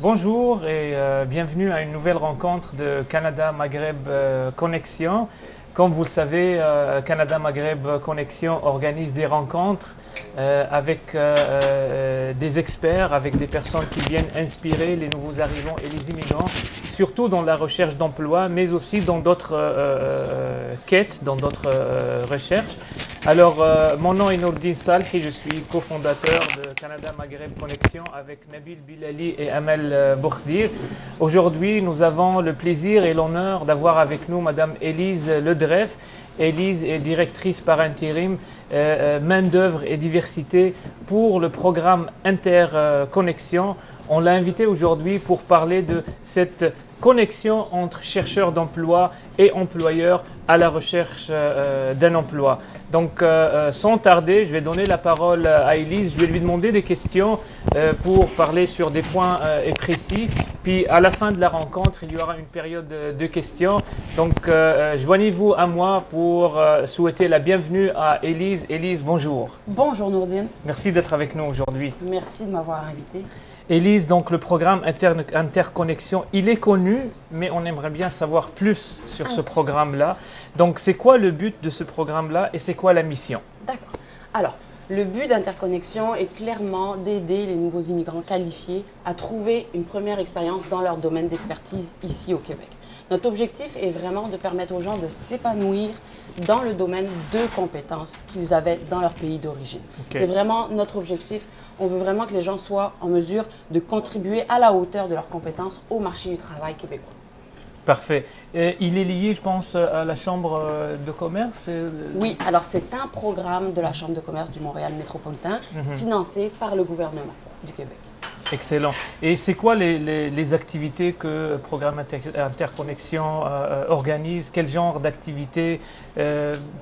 Bonjour et bienvenue à une nouvelle rencontre de Canada-Maghreb Connexion. Comme vous le savez, Canada-Maghreb Connexion organise des rencontres avec des experts, avec des personnes qui viennent inspirer les nouveaux arrivants et les immigrants, surtout dans la recherche d'emploi, mais aussi dans d'autres quêtes, dans d'autres recherches. Alors, mon nom est Nourdine Salhi, je suis cofondateur de Canada-Maghreb Connexion avec Nabil Bilali et Amel Bourkhdir. Aujourd'hui, nous avons le plaisir et l'honneur d'avoir avec nous Madame Élise Ledreff. Élise est directrice par intérim main-d'œuvre et diversité pour le programme Interconnexion. On l'a invitée aujourd'hui pour parler de cette connexion entre chercheurs d'emploi et employeurs à la recherche d'un emploi. Donc, sans tarder, je vais donner la parole à Élise. Je vais lui demander des questions pour parler sur des points précis. Puis, à la fin de la rencontre, il y aura une période de questions. Donc, joignez-vous à moi pour souhaiter la bienvenue à Élise. Élise, bonjour. Bonjour Nourdine. Merci d'être avec nous aujourd'hui. Merci de m'avoir invitée. Élise, donc le programme Interconnexion, il est connu, mais on aimerait bien savoir plus sur ce programme-là. Donc, c'est quoi le but de ce programme-là et c'est quoi la mission? D'accord. Alors, le but d'Interconnexion est clairement d'aider les nouveaux immigrants qualifiés à trouver une première expérience dans leur domaine d'expertise ici au Québec. Notre objectif est vraiment de permettre aux gens de s'épanouir dans le domaine de compétences qu'ils avaient dans leur pays d'origine. Okay. C'est vraiment notre objectif. On veut vraiment que les gens soient en mesure de contribuer à la hauteur de leurs compétences au marché du travail québécois. Parfait. Et il est lié, je pense, à la Chambre de commerce? Oui, alors c'est un programme de la Chambre de commerce du Montréal métropolitain financé par le gouvernement du Québec. Excellent. Et c'est quoi les activités que le programme Interconnexion organise? Quel genre d'activités? Vous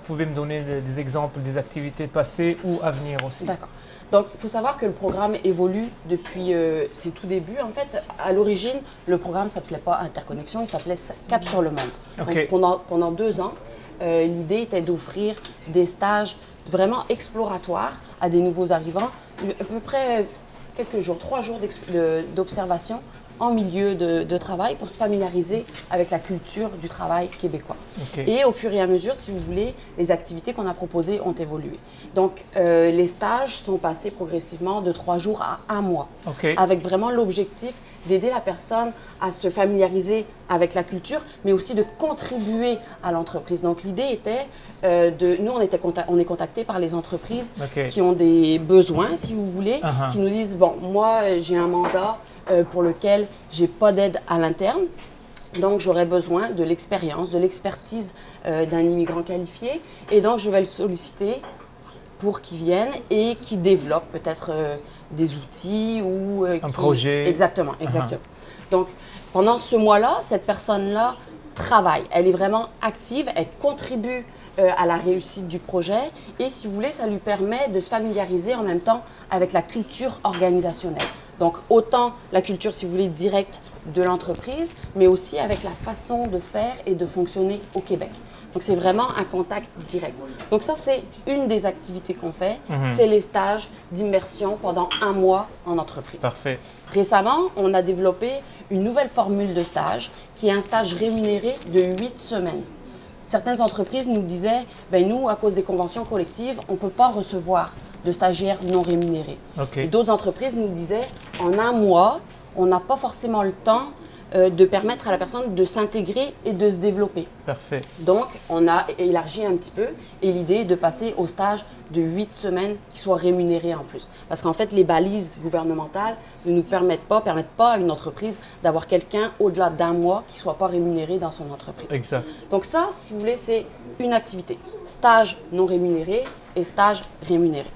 pouvez me donner des exemples des activités passées ou à venir aussi? D'accord. Donc, il faut savoir que le programme évolue depuis ses tout débuts. En fait, à l'origine, le programme ne s'appelait pas Interconnexion, il s'appelait Cap sur le monde. Okay. Donc, pendant 2 ans, l'idée était d'offrir des stages vraiment exploratoires à des nouveaux arrivants, à peu près quelques jours, 3 jours d'observation en milieu de travail pour se familiariser avec la culture du travail québécois. Okay. Et au fur et à mesure, si vous voulez, les activités qu'on a proposées ont évolué. Donc, les stages sont passés progressivement de 3 jours à 1 mois, okay, avec vraiment l'objectif d'aider la personne à se familiariser avec la culture, mais aussi de contribuer à l'entreprise. Donc, l'idée était nous, on est contacté par les entreprises, okay, qui ont des besoins, si vous voulez, qui nous disent, bon, moi, j'ai un mandat pour lequel j'ai pas d'aide à l'interne. Donc, j'aurais besoin de l'expérience, de l'expertise d'un immigrant qualifié. Et donc, je vais le solliciter pour qu'il vienne et qu'il développe peut-être des outils ou… un projet. Exactement, exactement. Donc, pendant ce mois-là, cette personne-là travaille. Elle est vraiment active, elle contribue à la réussite du projet. Et si vous voulez, ça lui permet de se familiariser en même temps avec la culture organisationnelle. Donc, autant la culture, si vous voulez, directe de l'entreprise, mais aussi avec la façon de faire et de fonctionner au Québec. Donc, c'est vraiment un contact direct. Donc, ça, c'est une des activités qu'on fait. C'est les stages d'immersion pendant 1 mois en entreprise. Parfait. Récemment, on a développé une nouvelle formule de stage qui est un stage rémunéré de 8 semaines. Certaines entreprises nous disaient, ben nous, à cause des conventions collectives, on ne peut pas recevoir de stagiaires non rémunérés. Okay. Et d'autres entreprises nous disaient, en 1 mois, on n'a pas forcément le temps de permettre à la personne de s'intégrer et de se développer. Parfait. Donc, on a élargi un petit peu et l'idée est de passer au stage de 8 semaines qui soient rémunérés en plus. Parce qu'en fait, les balises gouvernementales ne nous permettent pas à une entreprise d'avoir quelqu'un au-delà d'1 mois qui ne soit pas rémunéré dans son entreprise. Exact. Donc ça, si vous voulez, c'est une activité. Stage non rémunéré et stage rémunéré.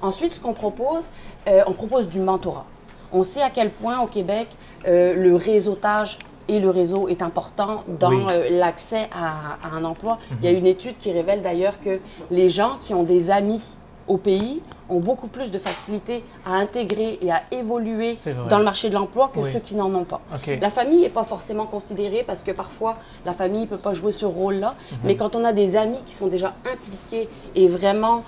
Ensuite, ce qu'on propose, on propose du mentorat. On sait à quel point au Québec, le réseautage et le réseau est important dans l'accès à un emploi. Il y a une étude qui révèle d'ailleurs que les gens qui ont des amis au pays ont beaucoup plus de facilité à intégrer et à évoluer dans le marché de l'emploi que ceux qui n'en ont pas. Okay. La famille n'est pas forcément considérée parce que parfois la famille ne peut pas jouer ce rôle-là, mais quand on a des amis qui sont déjà impliqués et vraiment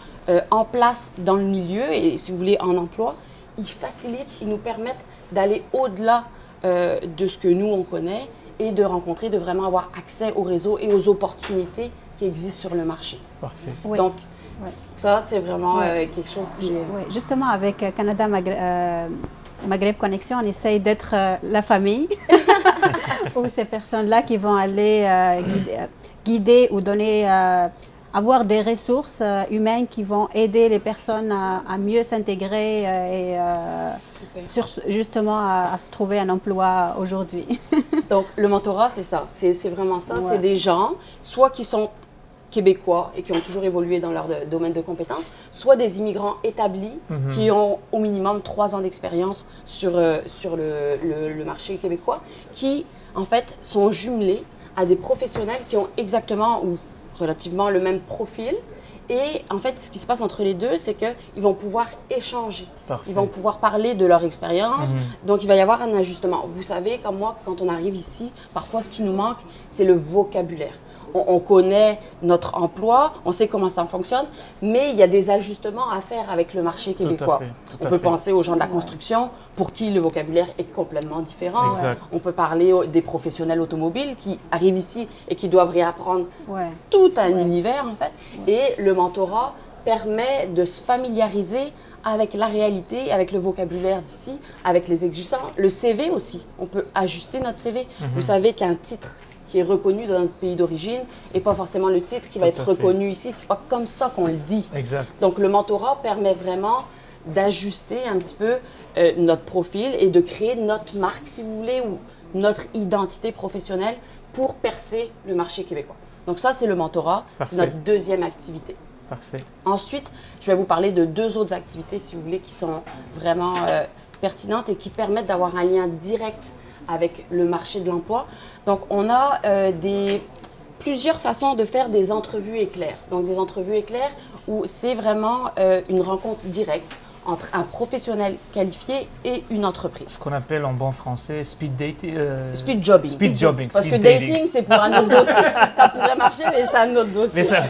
en place dans le milieu et si vous voulez en emploi, ils facilitent, ils nous permettent d'aller au-delà de ce que nous, on connaît et de rencontrer, de vraiment avoir accès au réseau et aux opportunités qui existent sur le marché. Parfait. Oui. Donc, Oui. ça, c'est vraiment Ouais. quelque chose qui est... Oui, justement, avec Canada Maghreb Connexion, on essaye d'être la famille ou ces personnes-là qui vont aller guider ou donner, avoir des ressources humaines qui vont aider les personnes à mieux s'intégrer et justement à se trouver un emploi aujourd'hui. Donc, le mentorat, c'est ça. C'est vraiment ça. Ouais. C'est des gens, soit qui sont québécois et qui ont toujours évolué dans leur domaine de compétences, soit des immigrants établis qui ont au minimum 3 ans d'expérience sur le marché québécois, qui, en fait, sont jumelés à des professionnels qui ont exactement ou relativement le même profil. Et en fait, ce qui se passe entre les deux, c'est qu'ils vont pouvoir échanger. Parfait. Ils vont pouvoir parler de leur expérience. Donc, il va y avoir un ajustement. Vous savez, comme moi, quand on arrive ici, parfois, ce qui nous manque, c'est le vocabulaire. On connaît notre emploi, on sait comment ça fonctionne, mais il y a des ajustements à faire avec le marché québécois. On peut penser aux gens de la construction, pour qui le vocabulaire est complètement différent. Exact. On peut parler des professionnels automobiles qui arrivent ici et qui doivent réapprendre Ouais. tout un univers, en fait. Et le mentorat permet de se familiariser avec la réalité, avec le vocabulaire d'ici, avec les exigences. Le CV aussi, on peut ajuster notre CV. Vous savez qu'un titre qui est reconnu dans notre pays d'origine et pas forcément le titre qui va être reconnu ici. C'est pas comme ça qu'on le dit. Exact. Donc, le mentorat permet vraiment d'ajuster un petit peu notre profil et de créer notre marque, si vous voulez, ou notre identité professionnelle pour percer le marché québécois. Donc ça, c'est le mentorat. Parfait. C'est notre deuxième activité. Parfait. Ensuite, je vais vous parler de 2 autres activités, si vous voulez, qui sont vraiment pertinentes et qui permettent d'avoir un lien direct avec le marché de l'emploi. Donc, on a plusieurs façons de faire des entrevues éclairs. Donc, des entrevues éclairs où c'est vraiment une rencontre directe entre un professionnel qualifié et une entreprise. Ce qu'on appelle en bon français speed dating. Speed jobbing. Speed jobbing. Parce speed que dating, c'est pour un autre dossier. Ça pourrait marcher, mais c'est un autre dossier. Mais ça,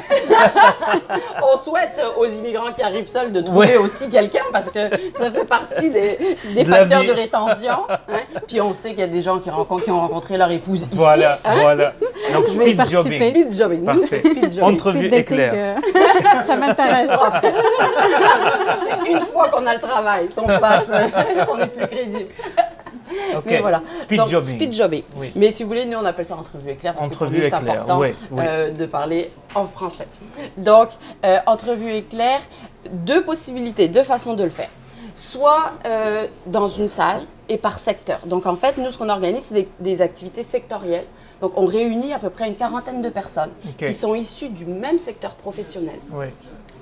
On souhaite aux immigrants qui arrivent seuls de trouver aussi quelqu'un parce que ça fait partie des De la facteurs vie. de rétention. Hein. Puis on sait qu'il y a des gens qui ont rencontré leur épouse ici. voilà, hein. voilà. Donc Je vais speed participer. jobbing. Speed jobbing. Parfait. Speed jobbing. Entrevue Speed dating, éclair. ça m'intéresse. C'est une fois qu'on a le travail qu'on passe, on est plus crédible. Ok. Mais voilà. Speed Donc, jobbing. speed jobbing. Oui. Mais si vous voulez, nous on appelle ça entrevue éclair parce Entrevue que pour nous, c'est éclair, important oui, oui. de parler en français. Donc, entrevue éclair, 2 possibilités, 2 façons de le faire. Soit dans une salle et par secteur. Donc en fait, nous ce qu'on organise, c'est des activités sectorielles. Donc on réunit à peu près une 40aine de personnes Ok. qui sont issues du même secteur professionnel. Oui.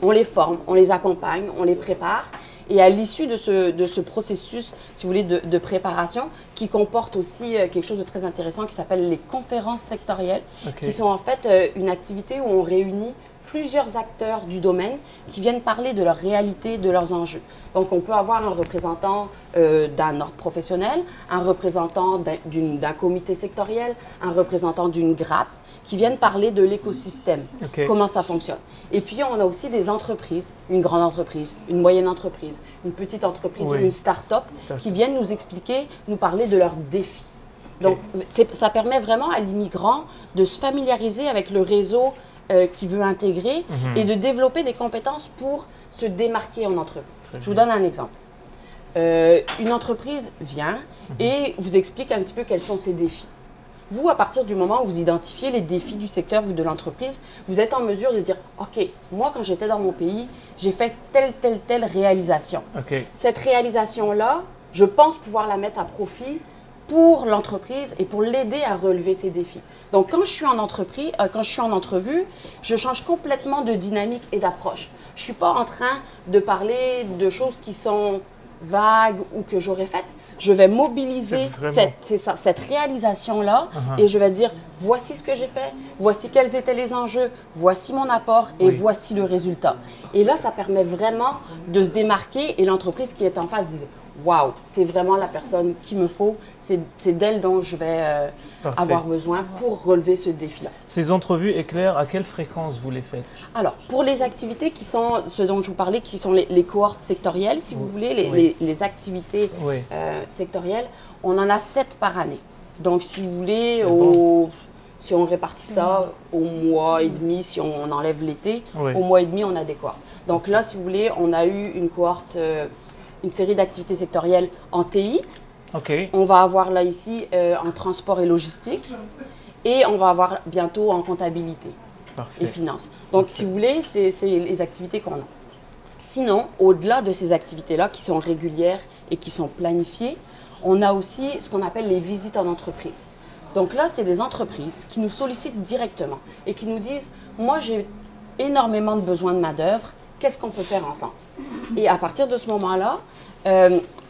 On les forme, on les accompagne, on les prépare. Et à l'issue de ce processus, si vous voulez, de préparation, qui comporte aussi quelque chose de très intéressant qui s'appelle les conférences sectorielles, Ok. qui sont en fait une activité où on réunit plusieurs acteurs du domaine qui viennent parler de leur réalité, de leurs enjeux. Donc, on peut avoir un représentant d'un ordre professionnel, un représentant d'un comité sectoriel, un représentant d'une grappe, qui viennent parler de l'écosystème, Ok. comment ça fonctionne. Et puis, on a aussi des entreprises, une grande entreprise, une moyenne entreprise, une petite entreprise Oui. ou une start-up, Start-up. qui viennent nous expliquer, nous parler de leurs défis. Donc, ça permet vraiment à l'immigrant de se familiariser avec le réseau qu'il veut intégrer et de développer des compétences pour se démarquer en entrevue. Je vous donne un exemple. Une entreprise vient et vous explique un petit peu quels sont ses défis. Vous, à partir du moment où vous identifiez les défis du secteur ou de l'entreprise, vous êtes en mesure de dire « Ok, moi, quand j'étais dans mon pays, j'ai fait telle réalisation. Ok. Cette réalisation-là, je pense pouvoir la mettre à profit pour l'entreprise et pour l'aider à relever ses défis. » Donc, quand je suis en entreprise, quand je suis en entrevue, je change complètement de dynamique et d'approche. Je ne suis pas en train de parler de choses qui sont vagues ou que j'aurais faites. Je vais mobiliser cette réalisation-là et je vais dire, voici ce que j'ai fait, voici quels étaient les enjeux, voici mon apport et voici le résultat. Et là, ça permet vraiment de se démarquer et l'entreprise qui est en face disait, waouh, c'est vraiment la personne qu'il me faut, c'est d'elle dont je vais avoir besoin pour relever ce défi-là. Ces entrevues éclairs, à quelle fréquence vous les faites? Alors, pour les activités qui sont, ce dont je vous parlais, qui sont les cohortes sectorielles, si vous voulez, les activités sectorielles, on en a 7 par année. Donc, si vous voulez, si on répartit ça au mois et demi, si on enlève l'été, au mois et demi, on a des cohortes. Donc là, si vous voulez, on a eu une cohorte, une série d'activités sectorielles en TI. On va avoir là ici en transport et logistique. Et on va avoir bientôt en comptabilité et finance. Donc, si vous voulez, c'est les activités qu'on a. Sinon, au-delà de ces activités-là, qui sont régulières et qui sont planifiées, on a aussi ce qu'on appelle les visites en entreprise. Donc là, c'est des entreprises qui nous sollicitent directement et qui nous disent « Moi, j'ai énormément de besoins de main-d'œuvre, qu'est-ce qu'on peut faire ensemble ?» Et à partir de ce moment-là,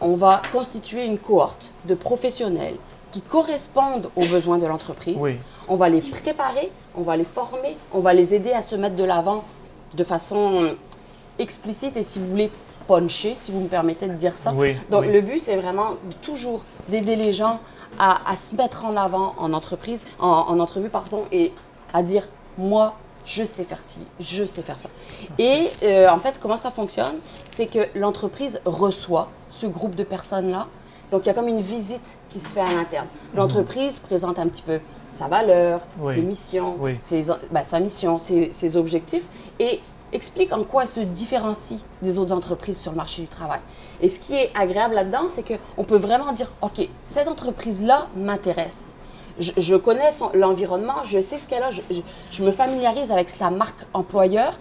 on va constituer une cohorte de professionnels qui correspondent aux besoins de l'entreprise. On va les préparer, on va les former, on va les aider à se mettre de l'avant de façon explicite et, si vous voulez, puncher, si vous me permettez de dire ça. Donc, le but, c'est vraiment toujours d'aider les gens à se mettre en avant en entreprise, en entrevue, pardon, et à dire « Moi, je sais faire ci, je sais faire ça. » Et en fait, comment ça fonctionne? C'est que l'entreprise reçoit ce groupe de personnes-là. Donc, il y a comme une visite qui se fait à l'interne. L'entreprise présente un petit peu sa valeur, ses missions, sa mission, ses objectifs et explique en quoi elle se différencie des autres entreprises sur le marché du travail. Et ce qui est agréable là-dedans, c'est qu'on peut vraiment dire « OK, cette entreprise-là m'intéresse. Je connais l'environnement, je sais ce qu'elle a, je me familiarise avec sa marque employeur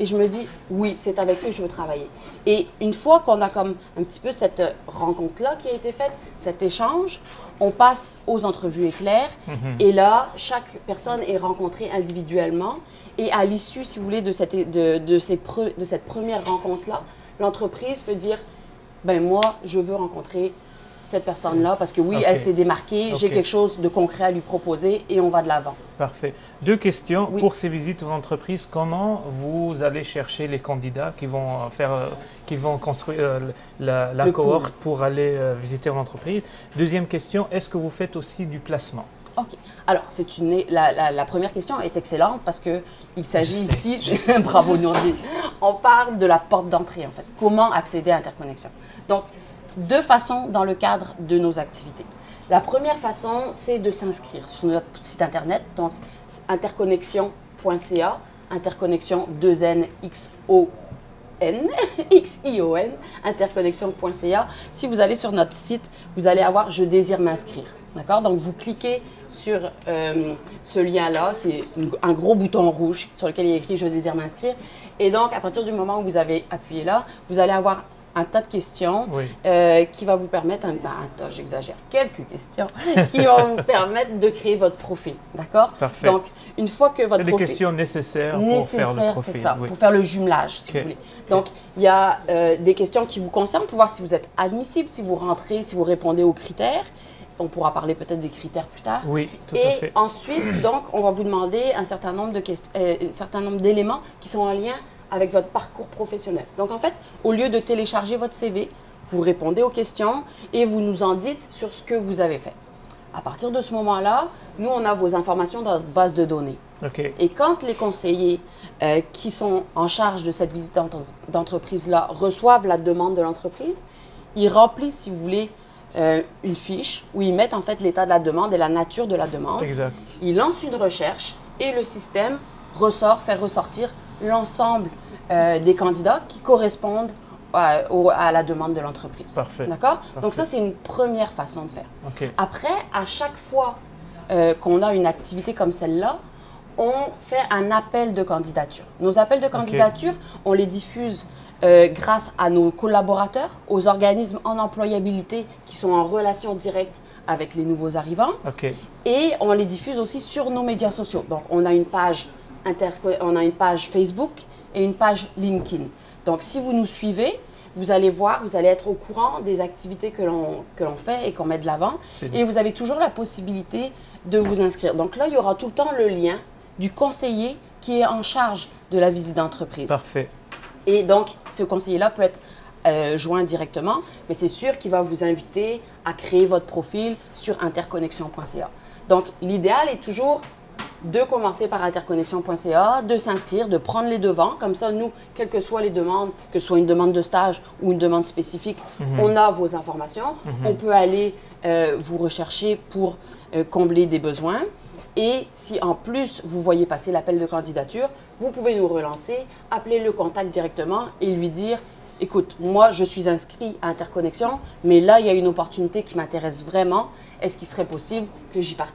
et je me dis « Oui, c'est avec eux que je veux travailler. » Et une fois qu'on a comme un petit peu cette rencontre-là qui a été faite, cet échange, on passe aux entrevues éclairs et là, chaque personne est rencontrée individuellement. Et à l'issue, si vous voulez, de cette première rencontre-là, l'entreprise peut dire « Ben moi, je veux rencontrer cette personne-là parce que oui, elle s'est démarquée, j'ai quelque chose de concret à lui proposer et on va de l'avant. » Parfait. 2 questions. Pour ces visites aux entreprises, comment vous allez chercher les candidats qui vont construire la cohorte pour aller visiter l'entreprise? 2e question, est-ce que vous faites aussi du placement? OK. Alors, la première question est excellente parce qu'il s'agit ici, bravo Nourdine, on parle de la porte d'entrée en fait. Comment accéder à Interconnexion? Donc, 2 façons dans le cadre de nos activités. La première façon, c'est de s'inscrire sur notre site internet, donc interconnexion.ca, interconnexion 2N X-I-O-N, interconnexion.ca. Si vous allez sur notre site, vous allez avoir « Je désire m'inscrire ». D'accord? Donc, vous cliquez sur ce lien-là, c'est un gros bouton rouge sur lequel il est écrit « Je désire m'inscrire ». Et donc, à partir du moment où vous avez appuyé là, vous allez avoir un tas de questions qui va vous permettre, j'exagère, quelques questions qui vont vous permettre de créer votre profil. D'accord? Parfait. Donc, une fois que votre profil… des questions nécessaires pour faire le profil. C'est ça, pour faire le jumelage, si vous voulez. Donc, il y a des questions qui vous concernent pour voir si vous êtes admissible, si vous rentrez, si vous répondez aux critères. On pourra parler peut-être des critères plus tard. Oui, tout à fait. Et ensuite, donc, on va vous demander un certain nombre d'éléments qui sont en lien avec votre parcours professionnel. Donc, en fait, au lieu de télécharger votre CV, vous répondez aux questions et vous nous en dites sur ce que vous avez fait. À partir de ce moment-là, nous, on a vos informations dans notre base de données. Et quand les conseillers qui sont en charge de cette visite d'entreprise-là reçoivent la demande de l'entreprise, ils remplissent, si vous voulez, une fiche où ils mettent en fait l'état de la demande et la nature de la demande. Exact. Ils lancent une recherche et le système fait ressortir l'ensemble des candidats qui correspondent à la demande de l'entreprise. Parfait. D'accord? Donc ça, c'est une première façon de faire. Après, à chaque fois qu'on a une activité comme celle-là, on fait un appel de candidature. Nos appels de candidature, on les diffuse grâce à nos collaborateurs, aux organismes en employabilité qui sont en relation directe avec les nouveaux arrivants. Et on les diffuse aussi sur nos médias sociaux. Donc, on a une page Facebook et une page LinkedIn. Donc, si vous nous suivez, vous allez voir, vous allez être au courant des activités que l'on fait et qu'on met de l'avant. Et vous avez toujours la possibilité de vous inscrire. Donc là, il y aura tout le temps le lien du conseiller qui est en charge de la visite d'entreprise. Parfait. Et donc, ce conseiller-là peut être joint directement, mais c'est sûr qu'il va vous inviter à créer votre profil sur interconnexion.ca. Donc, l'idéal est toujours de commencer par interconnexion.ca, de s'inscrire, de prendre les devants. Comme ça, nous, quelles que soient les demandes, que ce soit une demande de stage ou une demande spécifique, on a vos informations. On peut aller vous rechercher pour combler des besoins. Et si en plus, vous voyez passer l'appel de candidature, vous pouvez nous relancer, appeler le contact directement et lui dire « Écoute, moi, je suis inscrit à Interconnexion, mais là, il y a une opportunité qui m'intéresse vraiment. Est-ce qu'il serait possible que j'y participe ?»